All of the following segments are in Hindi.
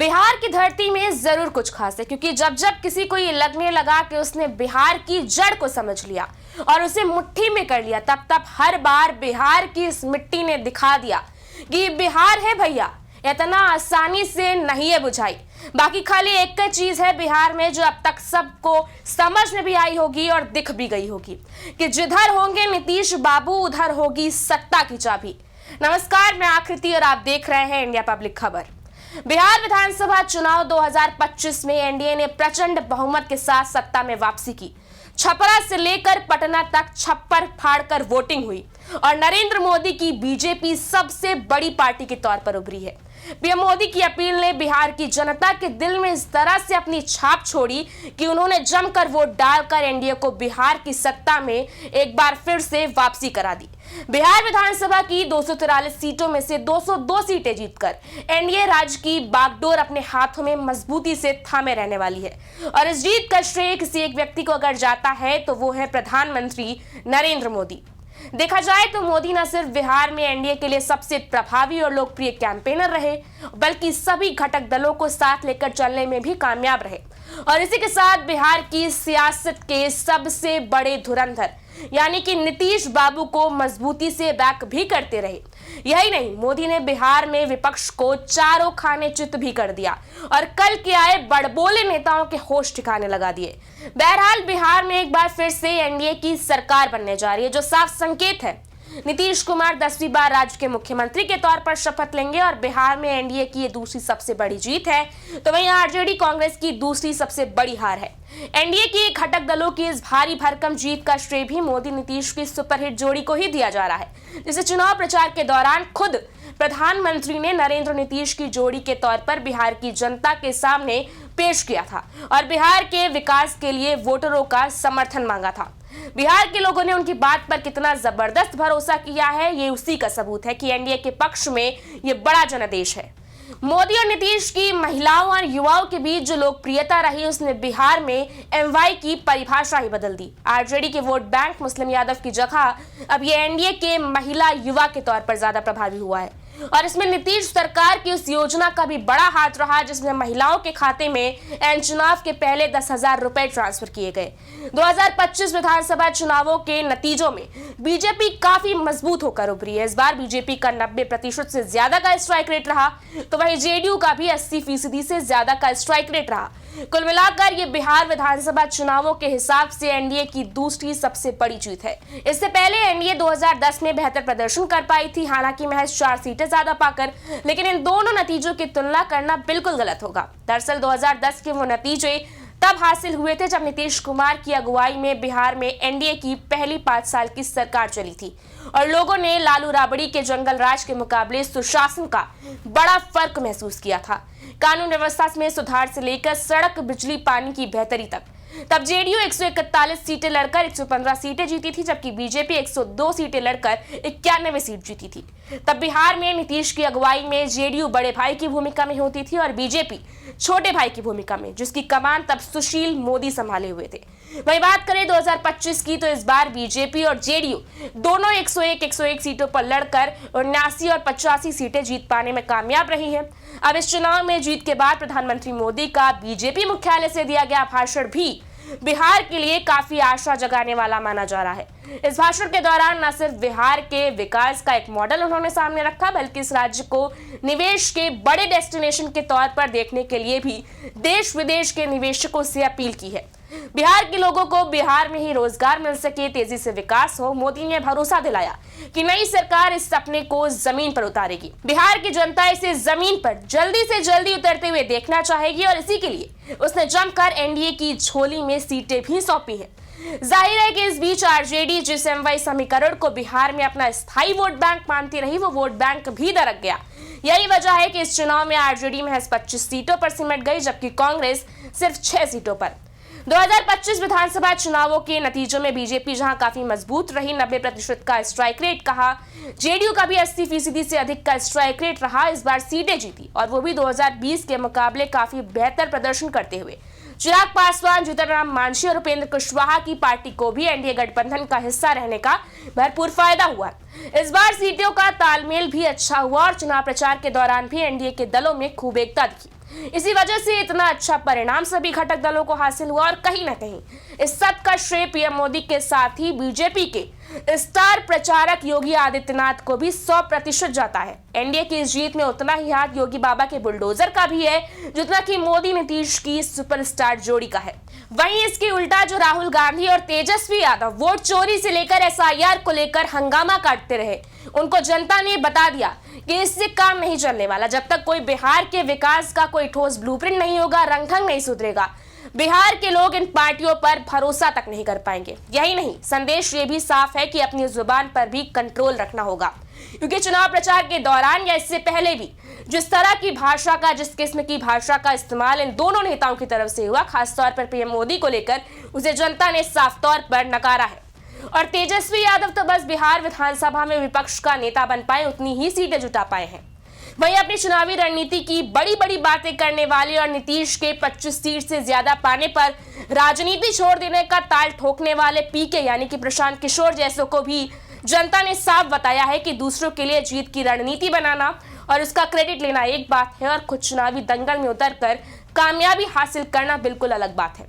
बिहार की धरती में जरूर कुछ खास है, क्योंकि जब जब किसी को ये लगने लगा कि उसने बिहार की जड़ को समझ लिया और उसे मुट्ठी में कर लिया, तब तब हर बार बिहार की इस मिट्टी ने दिखा दिया कि बिहार है भैया, इतना आसानी से नहीं है बुझाई। बाकी खाली एक चीज है बिहार में जो अब तक सबको समझ में भी आई होगी और दिख भी गई होगी कि जिधर होंगे नीतीश बाबू उधर होगी सत्ता की चाबी। नमस्कार, मैं आकृति और आप देख रहे हैं इंडिया पब्लिक खबर। बिहार विधानसभा चुनाव 2025 में एनडीए ने प्रचंड बहुमत के साथ सत्ता में वापसी की। छपरा से लेकर पटना तक छप्पर फाड़कर वोटिंग हुई और नरेंद्र मोदी की बीजेपी सबसे बड़ी पार्टी के तौर पर उभरी है। पीएम मोदी की अपील ने बिहार की जनता के दिल में इस तरह से अपनी छाप छोड़ी कि उन्होंने जमकर वोट डालकर एनडीए को बिहार की सत्ता में एक बार फिर से वापसी करा दी। बिहार विधानसभा की 243 सीटों में से 202 सीटें जीतकर एनडीए राज्य की बागडोर अपने हाथों में मजबूती से थामे रहने वाली है। और इस जीत का श्रेय किसी एक व्यक्ति को अगर जाता है तो वो है प्रधानमंत्री नरेंद्र मोदी। देखा जाए तो मोदी न सिर्फ बिहार में एनडीए के लिए सबसे प्रभावी और लोकप्रिय कैंपेनर रहे, बल्कि सभी घटक दलों को साथ लेकर चलने में भी कामयाब रहे। और इसी के साथ बिहार की सियासत के सबसे बड़े धुरंधर यानी कि नीतीश बाबू को मजबूती से बैक भी करते रहे। यही नहीं, मोदी ने बिहार में विपक्ष को चारों खाने चित भी कर दिया और कल के आए बड़बोले नेताओं के होश ठिकाने लगा दिए। बहरहाल बिहार में एक बार फिर से एनडीए की सरकार बनने जा रही है, जो साफ संकेत है नीतीश कुमार 10वीं बार राज्य के मुख्यमंत्री के तौर पर शपथ लेंगे और बिहार में एनडीए की ये दूसरी सबसे बड़ी जीत है, तो वहीं आरजेडी कांग्रेस की दूसरी सबसे बड़ी हार है। एनडीए की घटक दलों की इस भारी भरकम जीत का श्रेय भी मोदी नीतीश की सुपरहिट जोड़ी को ही दिया जा रहा है, जिसे चुनाव प्रचार के दौरान खुद प्रधानमंत्री ने नरेंद्र नीतीश की जोड़ी के तौर पर बिहार की जनता के सामने पेश किया था और बिहार के विकास के लिए वोटरों का समर्थन मांगा था। बिहार के लोगों ने उनकी बात पर कितना जबरदस्त भरोसा किया है, ये उसी का सबूत है कि एनडीए के पक्ष में ये बड़ा जनादेश है। मोदी और नीतीश की महिलाओं और युवाओं के बीच जो लोकप्रियता रही, उसने बिहार में एमवाई की परिभाषा ही बदल दी। आरजेडी के वोट बैंक मुस्लिम यादव की जगह अब ये एनडीए के महिला युवा के तौर पर ज्यादा प्रभावी हुआ है और इसमें नीतीश सरकार की उस योजना का भी बड़ा हाथ रहा जिसमें महिलाओं के खाते में एन चुनाव के पहले 10,000 रुपए ट्रांसफर किए गए। 2025 विधानसभा चुनावों के नतीजों में बीजेपी काफी मजबूत होकर उभरी है। इस बार बीजेपी का 90% से ज्यादा का स्ट्राइक रेट रहा, तो वहीं जेडीयू का भी 80% से ज्यादा का स्ट्राइक रेट रहा। कुल मिलाकर ये बिहार विधानसभा चुनावों के हिसाब से एनडीए की दूसरी सबसे बड़ी जीत है। इससे पहले एनडीए 2010 में बेहतर प्रदर्शन कर पाई थी, हालांकि महज 4 सीटें ज्यादा पाकर, लेकिन इन दोनों नतीजों की तुलना करना बिल्कुल गलत होगा। दरअसल 2010 के वो नतीजे तब हासिल हुए थे जब नीतीश कुमार की अगुवाई में बिहार में एनडीए की पहली 5 साल की सरकार चली थी और लोगों ने लालू राबड़ी के जंगल राज के मुकाबले सुशासन का बड़ा फर्क महसूस किया था। कानून व्यवस्था में सुधार से लेकर सड़क, बिजली, पानी की बेहतरी तक। तब जेडीयू 141 सीटें लड़कर 115 सीटें जीती थी, जबकि बीजेपी 102 सीटें लड़कर 91 सीट जीती थी। तब बिहार में नीतीश की अगुवाई में जेडीयू बड़े भाई की भूमिका में होती थी और बीजेपी छोटे भाई की भूमिका में, जिसकी कमान तब सुशील मोदी संभाले हुए थे। वही बात करें 2025 की, तो इस बार बीजेपी और जेडीयू दोनों 101 सीटों पर लड़कर 79 और 85 सीटें जीत पाने में कामयाब रही हैं। अब इस चुनाव में जीत के बाद प्रधानमंत्री मोदी का बीजेपी मुख्यालय से दिया गया भाषण भी बिहार के लिए काफी आशा जगाने वाला माना जा रहा है। इस भाषण के दौरान न सिर्फ बिहार के विकास का एक मॉडल उन्होंने सामने रखा, बल्कि इस राज्य को निवेश के बड़े डेस्टिनेशन के तौर पर देखने के लिए भी देश विदेश के निवेशकों से अपील की है। बिहार के लोगों को बिहार में ही रोजगार मिल सके, तेजी से विकास हो। मोदी ने भरोसा दिलाया कि नई सरकार इस सपने को जमीन पर उतारेगी। बिहार की जनता इसे जमीन पर जल्दी से जल्दी उतरते हुए देखना चाहेगी और इसी के लिए उसने जमकर एनडीए की झोली में सीटें भी सौंपी हैं। जाहिर है कि इस बीच आरजेडी जिस एमवाई समीकरण को बिहार में अपना स्थायी वोट बैंक मानती रही, वो वोट बैंक भी दरक गया। यही वजह है कि इस चुनाव में आरजेडी महज 25 सीटों पर सिमट गई, जबकि कांग्रेस सिर्फ 6 सीटों पर। 2025 विधानसभा चुनावों के नतीजों में बीजेपी जहां काफी मजबूत रही, 90% का स्ट्राइक रेट कहा, जेडीयू का भी 80% से अधिक का स्ट्राइक रेट रहा। इस बार सीटें जीती और वो भी 2020 के मुकाबले काफी बेहतर प्रदर्शन करते हुए। चिराग पासवान, जीतनराम मांझी और उपेंद्र कुशवाहा की पार्टी को भी एनडीए गठबंधन का हिस्सा रहने का भरपूर फायदा हुआ। इस बार सीटों का तालमेल भी अच्छा हुआ और चुनाव प्रचार के दौरान भी एनडीए के दलों में खूब एकता दिखी। इसी वजह से इतना अच्छा परिणाम सभी घटक दलों को हासिल हुआ और कहीं ना कहीं इस सब का श्रेय पीएम मोदी के साथ ही बीजेपी के स्टार प्रचारक योगी आदित्यनाथ को भी 100% जाता है। एनडीए की इस जीत में उतना ही हाथ योगी बाबा के बुलडोजर का भी है जितना कि मोदी नीतीश की सुपरस्टार जोड़ी का है। वहीं इसके उल्टा जो राहुल गांधी और तेजस्वी यादव वोट चोरी से लेकर एसआईआर को लेकर हंगामा काटते रहे, उनको जनता ने बता दिया कि इससे काम नहीं चलने वाला। जब तक कोई बिहार के विकास का कोई ठोस ब्लूप्रिंट नहीं होगा, रंग-ढंग नहीं सुधरेगा, बिहार के लोग इन पार्टियों पर भरोसा तक नहीं कर पाएंगे। यही नहीं, संदेश ये भी साफ है कि अपनी जुबान पर भी कंट्रोल रखना होगा, क्योंकि चुनाव प्रचार के दौरान या इससे पहले भी जिस तरह की भाषा का, जिस किस्म की भाषा का इस्तेमाल इन दोनों नेताओं की तरफ से हुआ, खासतौर पर पीएम मोदी को लेकर, उसे जनता ने साफ तौर पर नकारा है। और तेजस्वी यादव तो बस बिहार विधानसभा में विपक्ष का नेता बन पाए, उतनी ही सीटें जुटा पाए हैं। वहीं अपनी चुनावी रणनीति की बड़ी बड़ी बातें करने वाले और नीतीश के 25 सीट से ज्यादा पाने पर राजनीति छोड़ देने का ताल ठोकने वाले पीके यानी कि प्रशांत किशोर जैसों को भी जनता ने साफ बताया है कि दूसरों के लिए जीत की रणनीति बनाना और उसका क्रेडिट लेना एक बात है और खुद चुनावी दंगल में उतरकर कामयाबी हासिल करना बिल्कुल अलग बात है।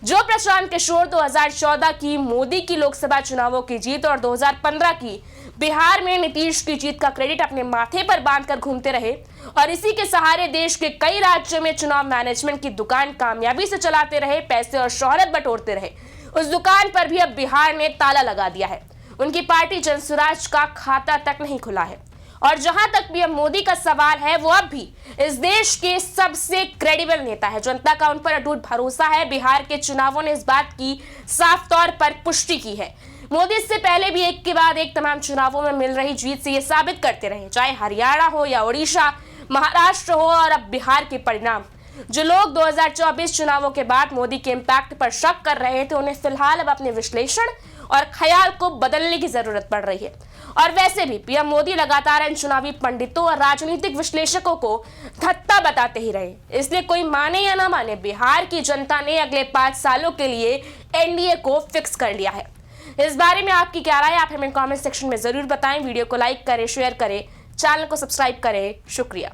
जो प्रशांत किशोर 2014 की मोदी की लोकसभा चुनावों की जीत और 2015 की बिहार में नीतीश की जीत का क्रेडिट अपने माथे पर बांधकर घूमते रहे और इसी के सहारे देश के कई राज्यों में चुनाव मैनेजमेंट की दुकान कामयाबी से चलाते रहे, पैसे और शोहरत बटोरते रहे, उस दुकान पर भी अब बिहार ने ताला लगा दिया है। उनकी पार्टी जनसुराज का खाता तक नहीं खुला है। और जहां तक पीएम मोदी का सवाल है, वो अब भी इस देश के सबसे क्रेडिबल नेता है। जनता का उन पर अटूट भरोसा है। बिहार के चुनावों ने इस बात की साफ तौर पर पुष्टि की है। मोदी इससे पहले भी एक के बाद एक तमाम चुनावों में मिल रही जीत से ये साबित करते रहे, चाहे हरियाणा हो या उड़ीसा, महाराष्ट्र हो और अब बिहार के परिणाम। जो लोग 2024 चुनावों के बाद मोदी के इम्पैक्ट पर शक कर रहे थे, उन्हें फिलहाल अब अपने विश्लेषण और ख्याल को बदलने की जरूरत पड़ रही है। और वैसे भी पीएम मोदी लगातार इन चुनावी पंडितों और राजनीतिक विश्लेषकों को धत्ता बताते ही रहे। इसलिए कोई माने या ना माने, बिहार की जनता ने अगले 5 सालों के लिए एनडीए को फिक्स कर लिया है। इस बारे में आपकी क्या राय, आप हमें कमेंट सेक्शन में जरूर बताएं। वीडियो को लाइक करें, शेयर करें, चैनल को सब्सक्राइब करें। शुक्रिया।